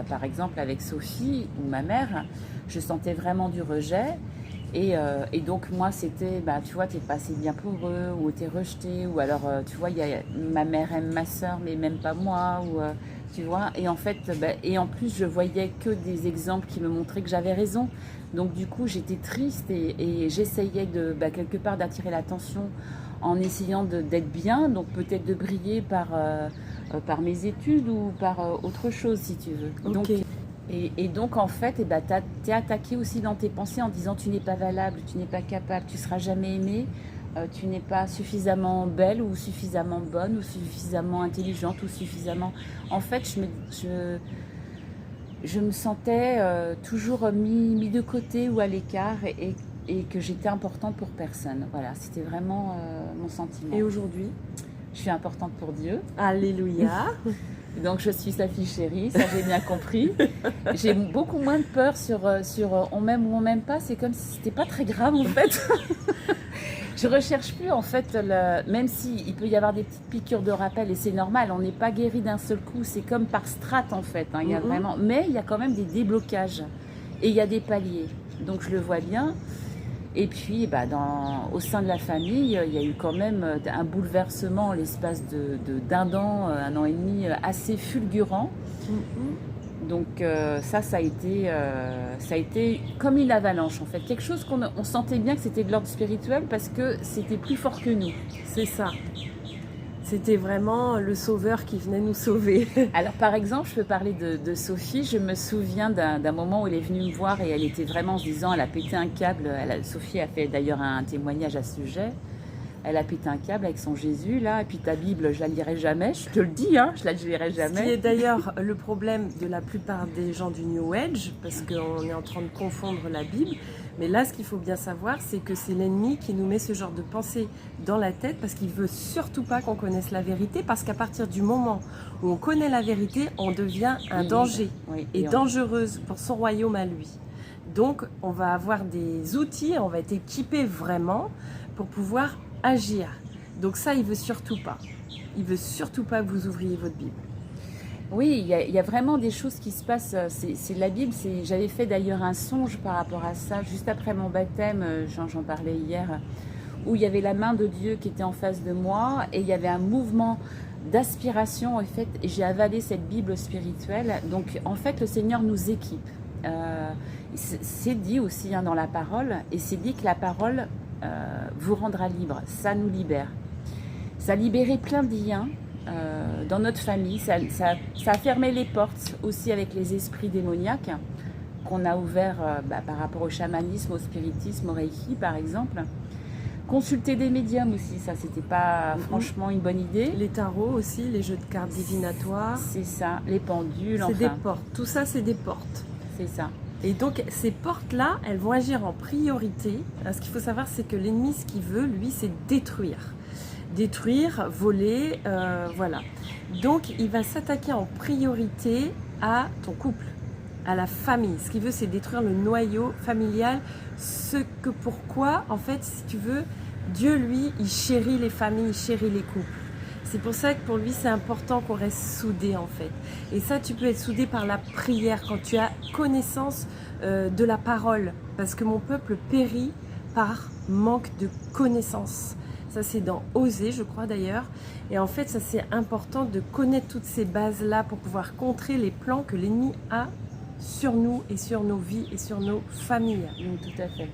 par exemple, avec Sophie, ou ma mère, je sentais vraiment du rejet, et donc, moi, c'était, tu vois, t'es pas assez bien pour eux, ou t'es rejeté, ou alors, tu vois, ma mère aime ma soeur, mais même pas moi, ou... tu vois, et en fait, et en plus, je voyais que des exemples qui me montraient que j'avais raison. Donc, du coup, j'étais triste et j'essayais de, quelque part, d'attirer l'attention en essayant d'être bien, donc peut-être de briller par mes études ou par autre chose, si tu veux. Okay. Donc, en fait, t'es attaqué aussi dans tes pensées en disant tu n'es pas valable, tu n'es pas capable, tu seras jamais aimé. Tu n'es pas suffisamment belle ou suffisamment bonne ou suffisamment intelligente ou suffisamment... En fait, je me sentais toujours mis de côté ou à l'écart et que j'étais importante pour personne. Voilà, c'était vraiment mon sentiment. Et aujourd'hui? Je suis importante pour Dieu. Alléluia. Donc, je suis sa fille chérie, ça j'ai bien compris. J'ai beaucoup moins de peur sur on m'aime ou on m'aime pas. C'est comme si c'était pas très grave en fait. Je recherche plus en fait, même s'il peut y avoir des petites piqûres de rappel et c'est normal, on n'est pas guéri d'un seul coup, c'est comme par strate en fait, hein, mais il y a quand même des déblocages et il y a des paliers, donc je le vois bien. Et puis au sein de la famille, il y a eu quand même un bouleversement l'espace d'un an et demi assez fulgurant. Donc ça a été comme une avalanche en fait, quelque chose on sentait bien que c'était de l'ordre spirituel parce que c'était plus fort que nous. C'est ça. C'était vraiment le sauveur qui venait nous sauver. Alors par exemple, je peux parler de Sophie. Je me souviens d'un moment où elle est venue me voir et elle était vraiment en se disant, elle a pété un câble. Sophie a fait d'ailleurs un témoignage à ce sujet. Elle a pété un câble avec son Jésus, là. Et puis ta Bible, je la lirai jamais. Je te le dis, hein, je la lirai jamais. Ce qui est d'ailleurs le problème de la plupart des gens du New Age, parce qu'on est en train de confondre la Bible. Mais là, ce qu'il faut bien savoir, c'est que c'est l'ennemi qui nous met ce genre de pensée dans la tête parce qu'il veut surtout pas qu'on connaisse la vérité. Parce qu'à partir du moment où on connaît la vérité, on devient un danger et dangereuse pour son royaume à lui. Donc, on va avoir des outils, on va être équipé vraiment pour pouvoir agir. Donc ça, il veut surtout pas. Il veut surtout pas que vous ouvriez votre Bible. Oui, il y a vraiment des choses qui se passent. C'est la Bible. J'avais fait d'ailleurs un songe par rapport à ça, juste après mon baptême, j'en parlais hier, où il y avait la main de Dieu qui était en face de moi et il y avait un mouvement d'aspiration. En fait, j'ai avalé cette Bible spirituelle. Donc, en fait, le Seigneur nous équipe. C'est dit aussi dans la parole, et c'est dit que la parole vous rendra libre. Ça nous libère. Ça a libéré plein de liens dans notre famille. Ça a fermé les portes aussi avec les esprits démoniaques qu'on a ouverts par rapport au chamanisme, au spiritisme, au reiki par exemple. Consulter des médiums aussi, ça c'était pas franchement une bonne idée. Les tarots aussi, les jeux de cartes divinatoires. C'est ça, les pendules, C'est des portes, tout ça c'est des portes. C'est ça. Et donc ces portes-là, elles vont agir en priorité. Ce qu'il faut savoir, c'est que l'ennemi, ce qu'il veut, lui, c'est détruire. Détruire, voler, voilà. Donc il va s'attaquer en priorité à ton couple, à la famille. Ce qu'il veut, c'est détruire le noyau familial. Pourquoi, en fait, si tu veux, Dieu, lui, il chérit les familles, il chérit les couples. C'est pour ça que pour lui, c'est important qu'on reste soudés, en fait. Et ça, tu peux être soudé par la prière, quand tu as connaissance de la parole. Parce que mon peuple périt par manque de connaissance. Ça, c'est dans Osée, je crois d'ailleurs. Et en fait, ça, c'est important de connaître toutes ces bases-là pour pouvoir contrer les plans que l'ennemi a sur nous et sur nos vies et sur nos familles. Tout à fait.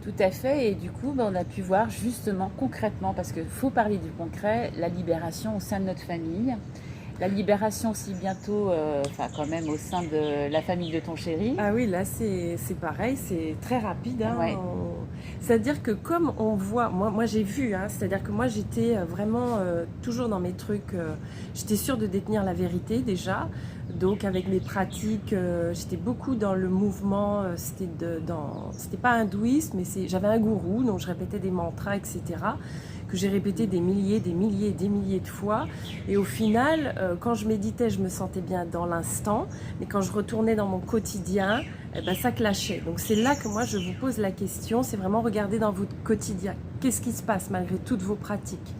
Tout à fait. Et du coup, on a pu voir justement concrètement, parce qu'il faut parler du concret, la libération au sein de notre famille. La libération aussi bientôt, quand même au sein de la famille de ton chéri. Ah oui, là c'est pareil, c'est très rapide. Hein. Ouais. C'est-à-dire que comme on voit, moi j'ai vu, hein, c'est-à-dire que moi j'étais vraiment toujours dans mes trucs, j'étais sûre de détenir la vérité déjà. Donc avec mes pratiques, j'étais beaucoup dans le mouvement, c'était pas hindouiste, mais j'avais un gourou, donc je répétais des mantras, etc., que j'ai répété des milliers de fois. Et au final, quand je méditais, je me sentais bien dans l'instant, mais quand je retournais dans mon quotidien, ça clashait. Donc c'est là que moi je vous pose la question, c'est vraiment regarder dans votre quotidien. Qu'est-ce qui se passe malgré toutes vos pratiques?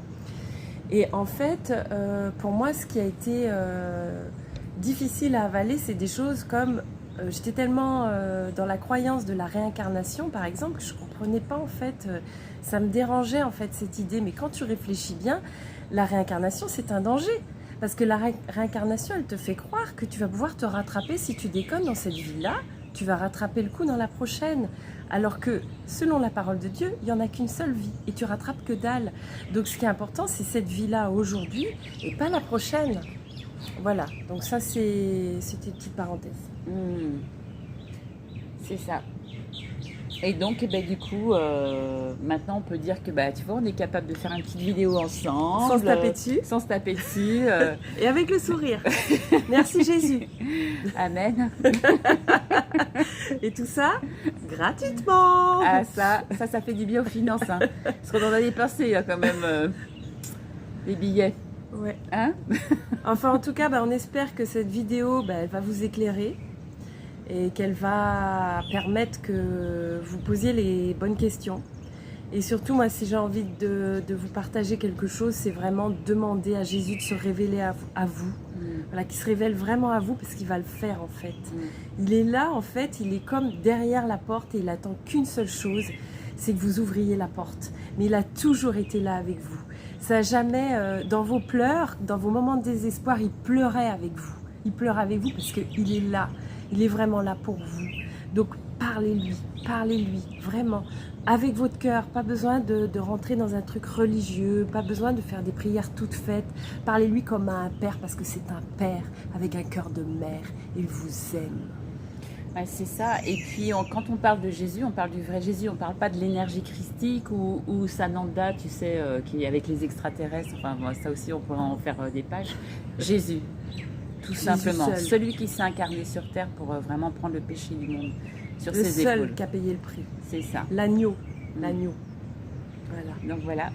Et en fait, pour moi, ce qui a été difficile à avaler, c'est des choses comme j'étais tellement dans la croyance de la réincarnation, par exemple, que je ne comprenais pas en fait, ça me dérangeait en fait cette idée. Mais quand tu réfléchis bien, la réincarnation c'est un danger. Parce que la réincarnation, elle te fait croire que tu vas pouvoir te rattraper si tu déconnes dans cette vie-là, tu vas rattraper le coup dans la prochaine. Alors que, selon la parole de Dieu, il n'y en a qu'une seule vie et tu rattrapes que dalle. Donc ce qui est important, c'est cette vie-là aujourd'hui et pas la prochaine. Voilà, donc ça c'était une petite parenthèse. C'est ça. Et donc, du coup, maintenant on peut dire que, tu vois, on est capable de faire une petite vidéo ensemble. Sans se taper dessus. Sans se taper dessus. Et avec le sourire. Merci Jésus. Amen. Et tout ça, gratuitement. Ah, ça fait du bien aux finances. Hein. Parce qu'on en a dépensé quand même des billets. Ouais. Hein? Enfin, en tout cas, on espère que cette vidéo, elle va vous éclairer et qu'elle va permettre que vous posiez les bonnes questions. Et surtout, moi, si j'ai envie de vous partager quelque chose, c'est vraiment demander à Jésus de se révéler à vous. Voilà, qu'il se révèle vraiment à vous parce qu'il va le faire en fait. Il est là en fait, il est comme derrière la porte et il attend qu'une seule chose, c'est que vous ouvriez la porte. Mais il a toujours été là avec vous. Ça n'a jamais, dans vos pleurs, dans vos moments de désespoir, il pleurait avec vous. Il pleure avec vous parce qu'il est là. Il est vraiment là pour vous. Donc parlez-lui, vraiment. Avec votre cœur, pas besoin de rentrer dans un truc religieux, pas besoin de faire des prières toutes faites. Parlez-lui comme à un père parce que c'est un père avec un cœur de mère. Il vous aime. Ouais, c'est ça. Et puis, quand on parle de Jésus, on parle du vrai Jésus. On ne parle pas de l'énergie christique ou Sananda, tu sais, qui est avec les extraterrestres. Enfin, ça aussi, on pourrait en faire des pages. Jésus, tout simplement. Seul. Celui qui s'est incarné sur Terre pour vraiment prendre le péché du monde sur ses épaules. Le seul qui a payé le prix. C'est ça. L'agneau. Voilà. Donc voilà.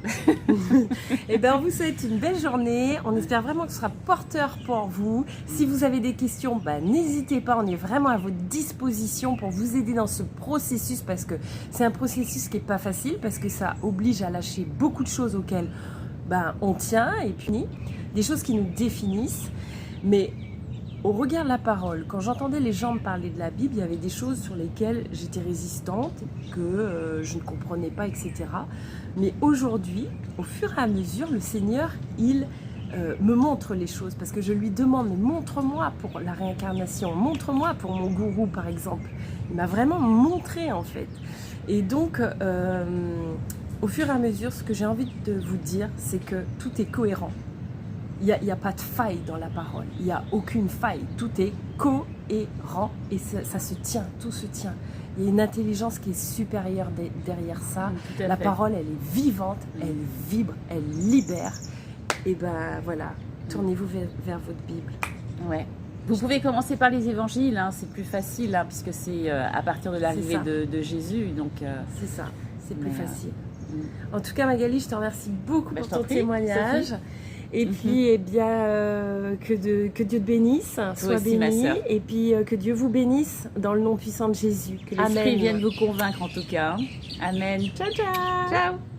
Et on vous souhaite une belle journée. On espère vraiment que ce sera porteur pour vous. Si vous avez des questions, n'hésitez pas. On est vraiment à votre disposition pour vous aider dans ce processus parce que c'est un processus qui n'est pas facile parce que ça oblige à lâcher beaucoup de choses auxquelles on tient et puis des choses qui nous définissent. Mais au regard de la parole, quand j'entendais les gens me parler de la Bible, il y avait des choses sur lesquelles j'étais résistante, que je ne comprenais pas, etc. Mais aujourd'hui, au fur et à mesure, le Seigneur, il me montre les choses. Parce que je lui demande, mais montre-moi pour la réincarnation, montre-moi pour mon gourou, par exemple. Il m'a vraiment montré, en fait. Et donc, au fur et à mesure, ce que j'ai envie de vous dire, c'est que tout est cohérent. Il n'y a pas de faille dans la parole. Il n'y a aucune faille. Tout est cohérent et ça se tient, tout se tient. Il y a une intelligence qui est supérieure derrière ça. La parole, elle est vivante, elle vibre, elle libère. Et ben voilà, tournez-vous vers votre Bible. Ouais. Vous pouvez commencer par les évangiles, hein, c'est plus facile, hein, puisque c'est à partir de l'arrivée de Jésus. Donc, c'est ça, c'est plus facile. En tout cas, Magali, je te remercie beaucoup pour ton témoignage. Sophie. Et puis, eh bien, que Dieu te bénisse, sois béni. Et puis, que Dieu vous bénisse dans le nom puissant de Jésus. Que l'Esprit vienne vous convaincre en tout cas. Amen. Ciao, ciao. Ciao.